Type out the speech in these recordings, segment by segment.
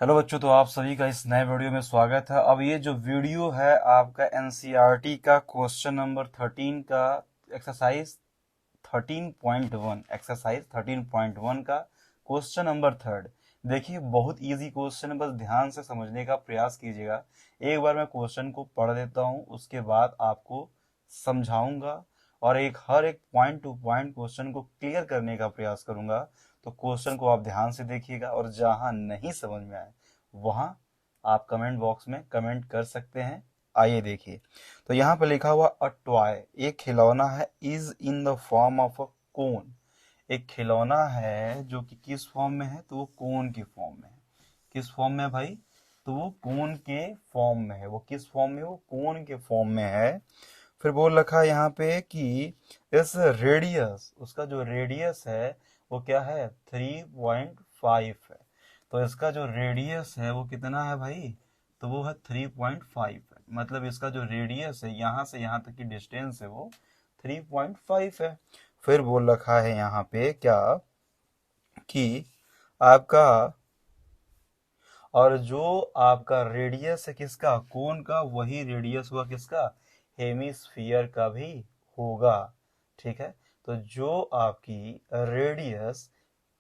Hello बच्चों, तो आप सभी का इस नए वीडियो में स्वागत है। अब ये जो वीडियो है आपका एनसीईआरटी का क्वेश्चन नंबर 13 का एक्सरसाइज 13.1 का क्वेश्चन नंबर थर्ड। देखिए, बहुत इजी क्वेश्चन है, बस ध्यान से समझने का प्रयास कीजिएगा। एक बार मैं क्वेश्चन को पढ़ देता हूँ, उसके बाद आपको समझाऊंगा और हर एक पॉइंट टू पॉइंट क्वेश्चन को क्लियर करने का प्रयास करूंगा। तो क्वेश्चन को आप ध्यान से देखिएगा और जहां नहीं समझ में आए वहां आप कमेंट बॉक्स में कमेंट कर सकते हैं। आइए देखिए, तो यहाँ पे लिखा हुआ अ टॉय, एक खिलौना है, is in the form of a cone. एक खिलौना है जो कि किस फॉर्म में है, तो वो कोन की फॉर्म में है। किस फॉर्म में है भाई? तो वो कोन के फॉर्म में है। वो किस फॉर्म में? वो कोन के फॉर्म में है। फिर बोल रखा है यहाँ पे कि इस रेडियस, उसका जो रेडियस है वो क्या है? 3.5 है। तो इसका जो रेडियस है वो कितना है भाई? तो वो है 3.5 है। मतलब इसका जो रेडियस है यहाँ से यहाँ तक की डिस्टेंस है वो 3.5 है। फिर बोल रखा है यहाँ पे क्या कि आपका, और जो आपका रेडियस है किसका? कोन का, वही रेडियस हुआ किसका? हेमिस्फीयर का भी होगा। ठीक है, तो जो आपकी रेडियस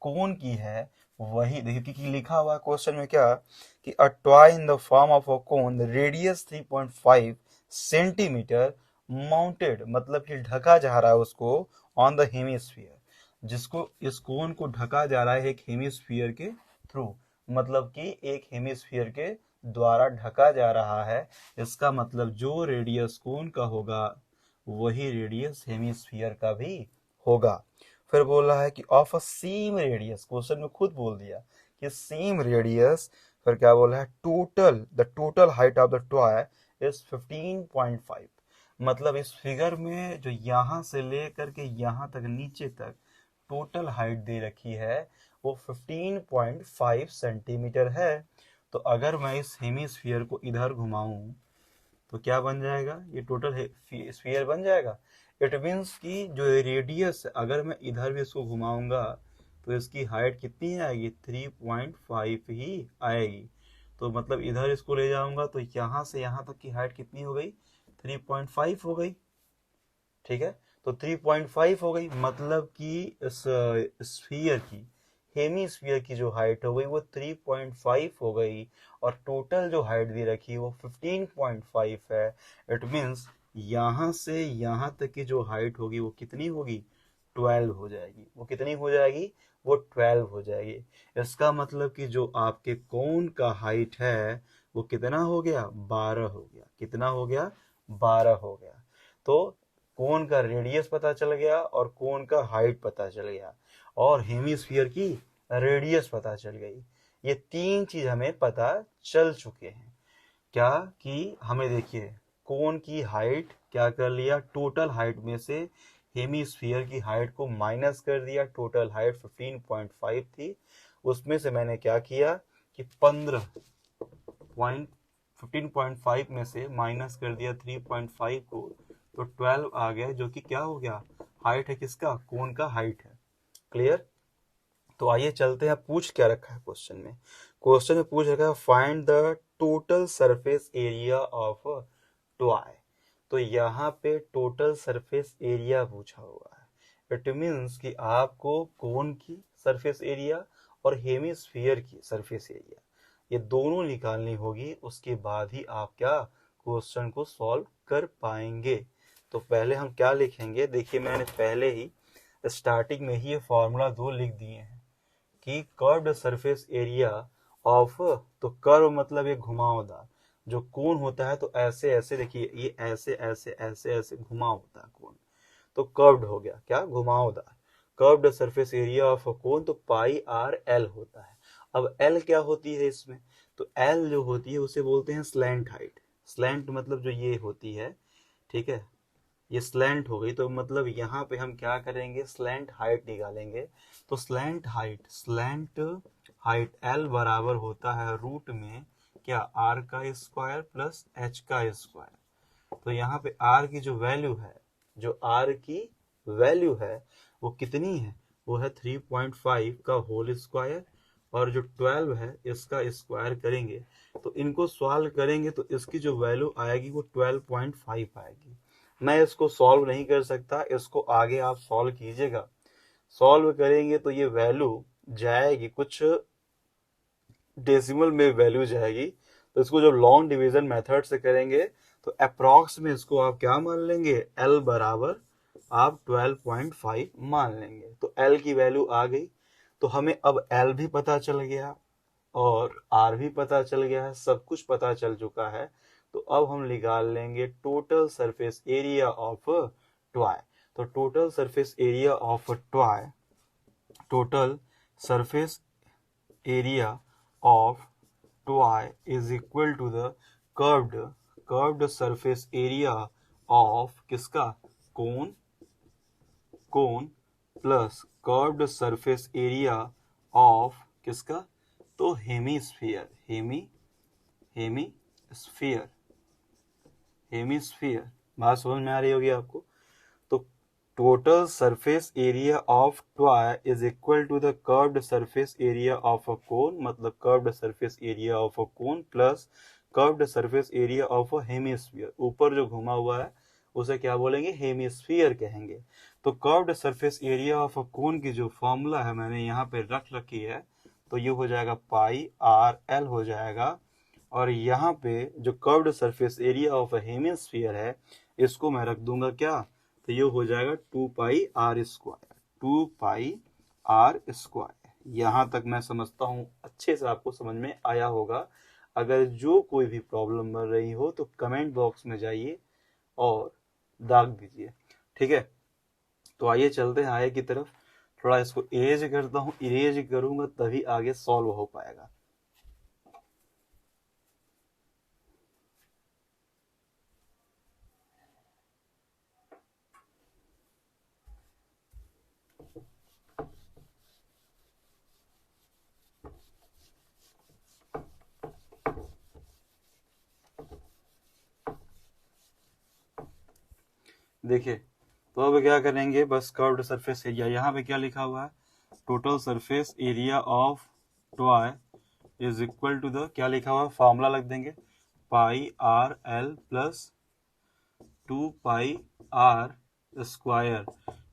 कोन की है वही देखिए, क्योंकि लिखा हुआ क्वेश्चन में क्या कि a toy in the form of a cone radius 3.5 centimetre mounted, मतलब कि ढका जा रहा है उसको ऑन द हेमिस्फीयर, जिसको इस कोन को ढका जा रहा है एक हेमिस्फीयर के थ्रू। मतलब कि एक हेमिस्फीयर के द्वारा ढका जा रहा है। इसका मतलब जो रेडियस कोन का होगा वही रेडियस हेमिस्फीयर का भी होगा। फिर बोल रहा है कि of a same radius, question में खुद बोल दिया कि सेम रेडियस। फिर क्या बोला है? The total height of the toy is 15.5। मतलब इस फिगर में जो यहां से लेकर के यहां तक नीचे तक टोटल हाइट दे रखी है वो 15.5 सेंटीमीटर है। तो अगर मैं इस हेमिस्फीयर को इधर घुमाऊं तो क्या बन जाएगा? ये टोटल स्फीयर बन जाएगा। इट मीन्स कि जो रेडियस, अगर मैं इधर भी इसको घुमाऊंगा तो इसकी हाइट कितनी आएगी? 3.5 ही आएगी। तो मतलब इधर इसको ले जाऊंगा तो यहां से यहां तक की हाइट कितनी हो गई? 3.5 हो गई। ठीक है, तो 3.5 हो गई, मतलब कि इस स्फीयर की, हेमी की जो हाइट हो गई वो 3.5 हो गई। और टोटल जो हाइट दी रखी वो 15.5 है। इट मीन्स यहां से यहां तक की जो हाइट होगी वो कितनी होगी? 12 हो जाएगी। वो कितनी हो जाएगी? वो 12 हो जाएगी। इसका मतलब कि जो आपके कोन का हाइट है वो कितना हो गया? 12 हो गया। कितना हो गया? 12 हो गया। तो कोन का रेडियस पता चल गया और कोन का हाइट पता चल गया और हेमिस्फीयर की रेडियस पता चल गई। ये तीन चीज हमें पता चल चुके हैं। क्या कि हमें देखिए, कोन की हाइट क्या कर लिया? टोटल हाइट में से हेमिस्फीयर की हाइट को माइनस कर दिया। टोटल हाइट 15.5 थी, उसमें से मैंने क्या किया कि 15.5 में से माइनस कर दिया 3.5 को, तो 12 आ गया, जो कि क्या हो गया? हाइट है किसका? कोन का हाइट है। क्लियर? तो आइए चलते हैं, पूछ क्या रखा है क्वेश्चन में। क्वेश्चन में पूछ रखा है find the total surface area of toy. तो यहाँ पे टोटल सरफेस एरिया पूछा हुआ है। इट मीन्स कि आपको कोन की सरफेस एरिया और हेमिस्फीयर की सरफेस एरिया ये दोनों निकालनी होगी, उसके बाद ही आप क्या क्वेश्चन को सॉल्व कर पाएंगे। तो पहले हम क्या लिखेंगे? देखिए, मैंने पहले ही स्टार्टिंग में ही ये फॉर्मूला दो लिख दिए हैं कि कर्व्ड सरफेस एरिया ऑफ, तो कर्व मतलब ये घुमावदार, जो कोन होता है तो ऐसे ऐसे, देखिए ये ऐसे ऐसे ऐसे ऐसे घुमा होता है कोन, तो कर्व्ड हो गया। क्या? घुमावदार। Curved surface area of a cone तो पाई आर एल होता है। अब एल क्या होती है इसमें? तो एल जो होती है उसे बोलते हैं स्लैंट हाइट। स्लैंट मतलब जो ये होती है, ठीक है, ये स्लैंट हो गई, तो मतलब यहाँ पे हम क्या करेंगे? स्लैंट हाइट निकालेंगे। तो स्लैंट हाइट एल बराबर होता है रूट में क्या? आर का स्क्वायर प्लस एच का स्क्वायर। तो यहाँ पे आर की जो वैल्यू है, जो आर की वैल्यू है वो कितनी है? वो है 3.5 का होल स्क्वायर और जो 12 है इसका स्क्वायर करेंगे, तो इनको सॉल्व करेंगे तो इसकी जो वैल्यू आएगी वो 12.5 आएगी। मैं इसको सॉल्व नहीं कर सकता, इसको आगे आप सॉल्व कीजिएगा। सॉल्व करेंगे तो ये वैल्यू जाएगी कुछ डेसिमल में वैल्यू जाएगी, तो इसको जब लॉन्ग डिवीजन मेथड से करेंगे तो अप्रॉक्स में इसको आप क्या मान लेंगे, L बराबर आप 12.5 मान लेंगे। तो L की वैल्यू आ गई, तो हमें अब L भी पता चल गया और R भी पता चल गया है, सब कुछ पता चल चुका है। तो अब हम निकाल लेंगे total surface area of toy. तो total surface area of toy, total surface area of toy is equal to the curved surface area of किसका, कोन plus curved surface area of किसका, तो हेमीस्फीयर, हेमीस्फीयर। बात समझ में आ रही होगी आपको। तो total surface area of toy is equal to the curved surface area of a cone, मतलब curved surface area of a cone plus curved surface area of a hemisphere. ऊपर जो घुमा हुआ है उसे क्या बोलेंगे, हेमीस्फीयर कहेंगे। तो curved surface area of a cone की जो फॉर्मूला है मैंने यहाँ पे रख रखी है, तो ये हो जाएगा पाई आर एल हो जाएगा। और यहाँ पे जो curved surface area of a hemisphere है इसको मैं रख दूंगा क्या, तो ये हो जाएगा 2 pi R square, 2 pi R square. यहाँ तक मैं समझता हूँ अच्छे से आपको समझ में आया होगा। अगर जो कोई भी प्रॉब्लम बन रही हो तो कमेंट बॉक्स में जाइए और दाग दीजिए, ठीक है। तो आइए चलते हैं आगे की तरफ। थोड़ा इसको इरेज करता हूँ, इरेज करूंगा तभी आगे सॉल्व हो पाएगा। देखिए, तो अब क्या करेंगे, बस कर्व्ड सरफेस एरिया, यहाँ पे क्या लिखा हुआ है, total surface area of toy is equal to the, क्या लिखा हुआ है, फॉर्मूला लग देंगे pi R L plus 2 pi R square.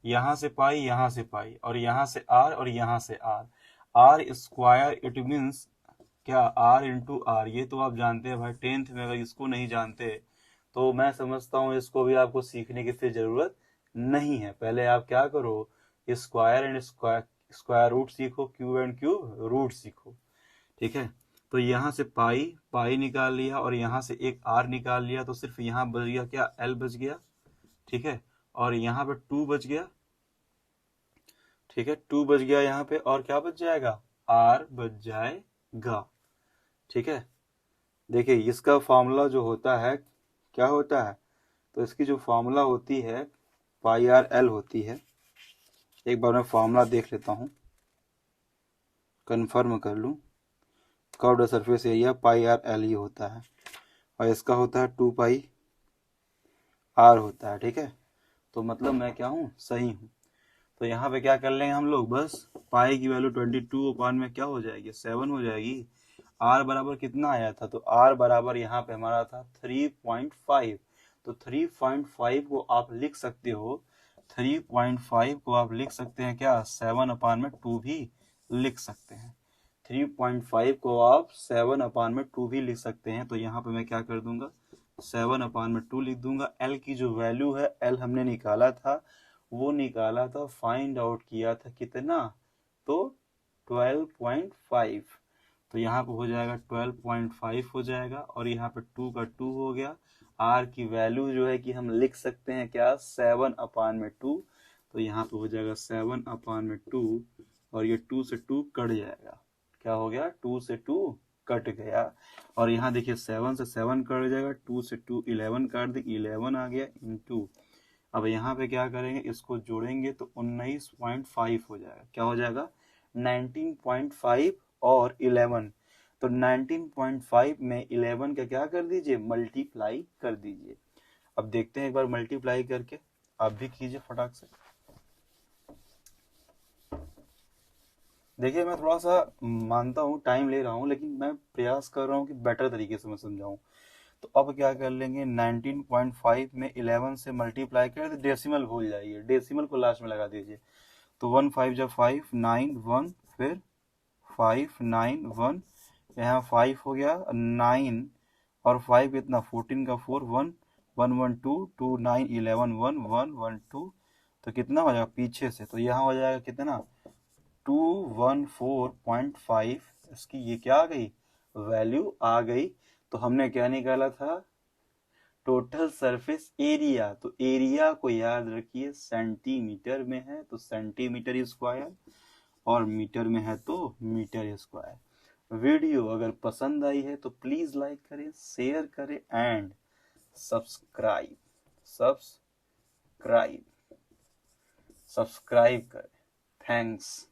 यहाँ से पाई, यहाँ से पाई, और यहाँ से आर, और यहाँ से R, R square it means क्या, आर इंटू आर। ये तो आप जानते हैं भाई 10th में, अगर इसको नहीं जानते तो मैं समझता हूँ इसको भी आपको सीखने की फिर जरूरत नहीं है। पहले आप क्या करो, स्क्वायर एंड स्क्वायर रूट सीखो, क्यूब एंड क्यूब रूट सीखो, ठीक है। तो यहाँ से पाई पाई निकाल लिया और यहाँ से एक आर निकाल लिया, तो सिर्फ यहाँ बच गया क्या, एल बच गया, ठीक है। और यहाँ पे 2 बच गया, ठीक है, 2 बच गया यहाँ पे, और क्या बच जाएगा, आर बच जाएगा, ठीक है। देखिए इसका फॉर्मूला जो होता है क्या होता है, तो इसकी जो फॉर्मूला होती है पाई आर एल होती है। एक बार मैं फॉर्मूला देख लेता हूँ, कंफर्म कर लूँ। Curved surface area pi R L ही होता है, और इसका होता है 2 पाई आर होता है, ठीक है। तो मतलब मैं क्या हूँ, सही हूँ। तो यहाँ पे क्या कर लेंगे हम लोग, बस पाई की वैल्यू 22 अपान में क्या हो जाएगी, 7 हो जाएगी। आर बराबर कितना आया था, तो आर बराबर यहाँ पे हमारा था 3.5। तो 3.5 को आप लिख सकते हो, 3.5 को आप लिख सकते हैं क्या, 7 अपान में 2 भी लिख सकते हैं। 3.5 को आप 7 अपान में 2 भी लिख सकते हैं। तो यहाँ पे मैं क्या कर दूंगा, 7 अपान में 2 लिख दूंगा। एल की जो वैल्यू है, एल हमने निकाला था, वो निकाला था, फाइंड आउट किया था कितना, तो 12.5। तो यहाँ पे हो जाएगा 12.5 हो जाएगा, और यहाँ पे 2 का 2 हो गया। आर की वैल्यू जो है कि हम लिख सकते हैं क्या, 7 अपान में 2। तो यहाँ पे हो जाएगा 7 अपान में 2, और ये 2 से 2 कट जाएगा, क्या हो गया, 2 से 2 कट गया। और यहाँ देखिए 7 से 7 कट जाएगा, 2 से 2 11 काट दी, 11 आ गया इनटू। अब यहाँ पे क्या करेंगे, इसको जोड़ेंगे तो 19.5 हो जाएगा, क्या हो जाएगा, 19.5 और 11। तो 19.5 में 11 का क्या कर दीजिए, मल्टीप्लाई कर दीजिए। अब देखते हैं एक बार मल्टीप्लाई करके, आप भी कीजिए फटाक से। देखिए मैं थोड़ा सा मानता हूँ टाइम ले रहा हूँ, लेकिन मैं प्रयास कर रहा हूँ कि बेटर तरीके से मैं समझाऊँ। तो अब क्या कर लेंगे, 19.5 में 11 से मल्टीप्लाई करें तो डेसिमल भूल जाइए, डेसिमल को लास्ट में लगा दीजिए। तो 1 5 जब 5 9 1, फिर 5 9 1, यहाँ 5 हो गया 9 और 5 कितना 14 का 4 1 1 1 2 2 9 11 1 1 1 2, तो कितना हो जाएगा पीछे से, तो यहाँ हो जाएगा कितना 214.5। इसकी ये क्या आ गई, वैल्यू आ गई। तो हमने क्या निकाला था, टोटल सरफेस एरिया। तो एरिया को याद रखिए सेंटीमीटर में है तो सेंटीमीटर स्क्वायर, और मीटर में है तो मीटर स्क्वायर। वीडियो अगर पसंद आई है तो प्लीज लाइक करें, शेयर करें एंड सब्सक्राइब सब्सक्राइब सब्सक्राइब करें। थैंक्स।